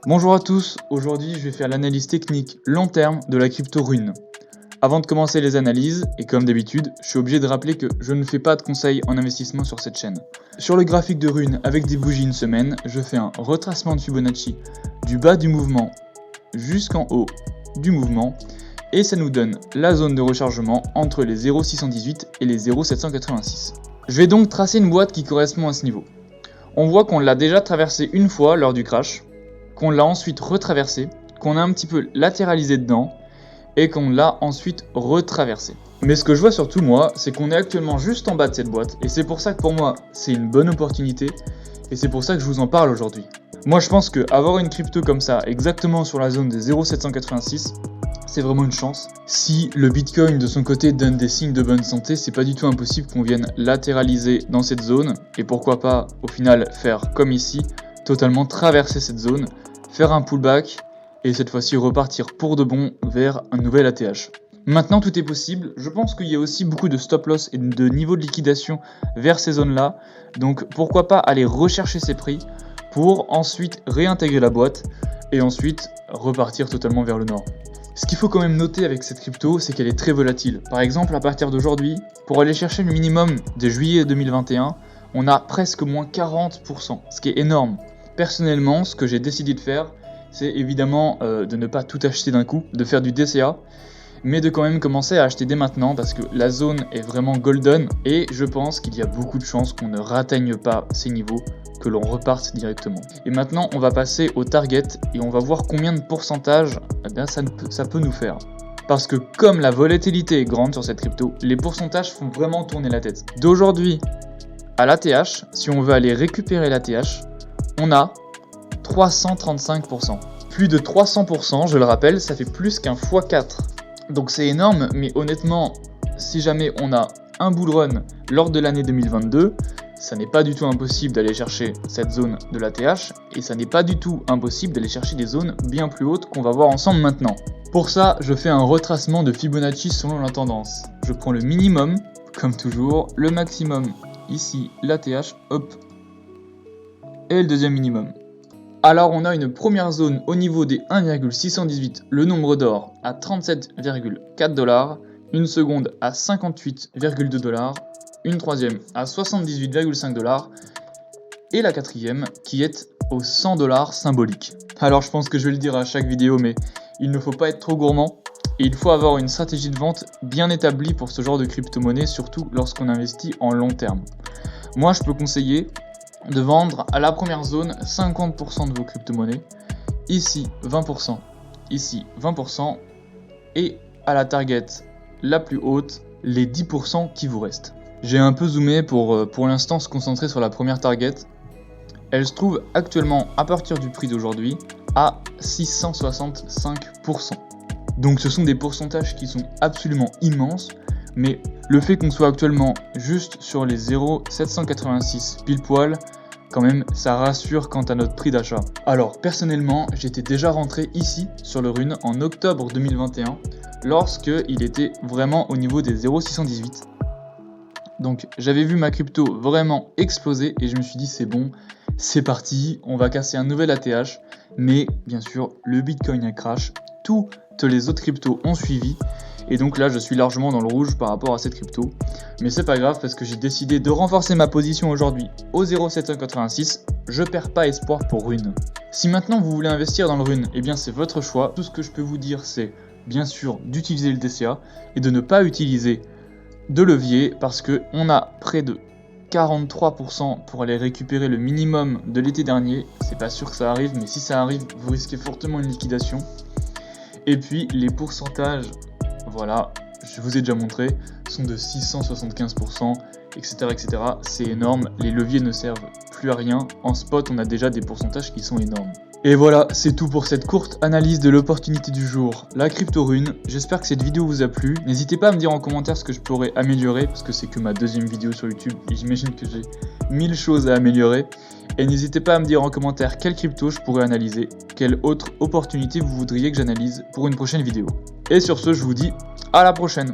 Bonjour à tous, aujourd'hui je vais faire l'analyse technique long terme de la crypto Rune. Avant de commencer les analyses, et comme d'habitude, je suis obligé de rappeler que je ne fais pas de conseils en investissement sur cette chaîne. Sur le graphique de Rune avec des bougies une semaine, je fais un retracement de Fibonacci du bas du mouvement jusqu'en haut du mouvement, et ça nous donne la zone de rechargement entre les 0,618 et les 0,786. Je vais donc tracer une boîte qui correspond à ce niveau. On voit qu'on l'a déjà traversé une fois lors du crash, qu'on l'a ensuite retraversé, qu'on a un petit peu latéralisé dedans, et qu'on l'a ensuite retraversé. Mais ce que je vois surtout moi, c'est qu'on est actuellement juste en bas de cette boîte, et c'est pour ça que pour moi, c'est une bonne opportunité, et c'est pour ça que je vous en parle aujourd'hui. Moi je pense que avoir une crypto comme ça, exactement sur la zone des 0,786, c'est vraiment une chance. Si le Bitcoin de son côté donne des signes de bonne santé, c'est pas du tout impossible qu'on vienne latéraliser dans cette zone, et pourquoi pas au final faire comme ici, totalement traverser cette zone, faire un pullback, et cette fois-ci repartir pour de bon vers un nouvel ATH. Maintenant tout est possible, je pense qu'il y a aussi beaucoup de stop loss et de niveau de liquidation vers ces zones-là, donc pourquoi pas aller rechercher ces prix pour ensuite réintégrer la boîte et ensuite repartir totalement vers le nord. Ce qu'il faut quand même noter avec cette crypto, c'est qu'elle est très volatile. Par exemple, à partir d'aujourd'hui, pour aller chercher le minimum de juillet 2021, on a presque moins 40%, ce qui est énorme. Personnellement, ce que j'ai décidé de faire, c'est évidemment de ne pas tout acheter d'un coup, de faire du DCA, mais de quand même commencer à acheter dès maintenant parce que la zone est vraiment golden et je pense qu'il y a beaucoup de chances qu'on ne ratteigne pas ces niveaux, que l'on reparte directement. Et maintenant, on va passer au target et on va voir combien de pourcentage ça peut nous faire. Parce que comme la volatilité est grande sur cette crypto, les pourcentages font vraiment tourner la tête. D'aujourd'hui à l'ATH, si on veut aller récupérer l'ATH, on a 335%. Plus de 300%, je le rappelle, ça fait plus qu'un x4. Donc c'est énorme, mais honnêtement, si jamais on a un bull run lors de l'année 2022, ça n'est pas du tout impossible d'aller chercher cette zone de l'ATH, et ça n'est pas du tout impossible d'aller chercher des zones bien plus hautes qu'on va voir ensemble maintenant. Pour ça, je fais un retracement de Fibonacci selon la tendance. Je prends le minimum, comme toujours, le maximum, ici l'ATH, hop, et le deuxième minimum. Alors on a une première zone au niveau des 1,618, le nombre d'or à 37,4 $, une seconde à 58,2 $, une troisième à 78,5 $, et la quatrième qui est aux 100 $ symbolique. Alors je pense que je vais le dire à chaque vidéo, mais il ne faut pas être trop gourmand, et il faut avoir une stratégie de vente bien établie pour ce genre de crypto-monnaie, surtout lorsqu'on investit en long terme. Moi je peux conseiller de vendre à la première zone 50% de vos crypto-monnaies, ici 20%, ici 20%, et à la target la plus haute, les 10% qui vous restent. J'ai un peu zoomé pour l'instant se concentrer sur la première target. Elle se trouve actuellement à partir du prix d'aujourd'hui à 665%. Donc ce sont des pourcentages qui sont absolument immenses, mais le fait qu'on soit actuellement juste sur les 0,786 pile poil, quand même, ça rassure quant à notre prix d'achat. Alors, personnellement, j'étais déjà rentré ici, sur le Rune, en octobre 2021, lorsque il était vraiment au niveau des 0,618. Donc, j'avais vu ma crypto vraiment exploser et je me suis dit, c'est bon, c'est parti, on va casser un nouvel ATH. Mais, bien sûr, le Bitcoin a crash, toutes les autres cryptos ont suivi. Et donc là, je suis largement dans le rouge par rapport à cette crypto. Mais c'est pas grave parce que j'ai décidé de renforcer ma position aujourd'hui au 0,786. Je perds pas espoir pour Rune. Si maintenant vous voulez investir dans le Rune, eh bien c'est votre choix. Tout ce que je peux vous dire, c'est bien sûr d'utiliser le DCA et de ne pas utiliser de levier parce que on a près de 43% pour aller récupérer le minimum de l'été dernier. C'est pas sûr que ça arrive, mais si ça arrive, vous risquez fortement une liquidation. Et puis les pourcentages, voilà, je vous ai déjà montré, sont de 675%, etc. etc. C'est énorme, les leviers ne servent plus à rien. En spot, on a déjà des pourcentages qui sont énormes. Et voilà, c'est tout pour cette courte analyse de l'opportunité du jour, la crypto Rune. J'espère que cette vidéo vous a plu. N'hésitez pas à me dire en commentaire ce que je pourrais améliorer, parce que c'est que ma deuxième vidéo sur YouTube, et j'imagine que j'ai 1000 choses à améliorer. Et n'hésitez pas à me dire en commentaire quelle crypto je pourrais analyser, quelle autre opportunité vous voudriez que j'analyse pour une prochaine vidéo. Et sur ce, je vous dis à la prochaine.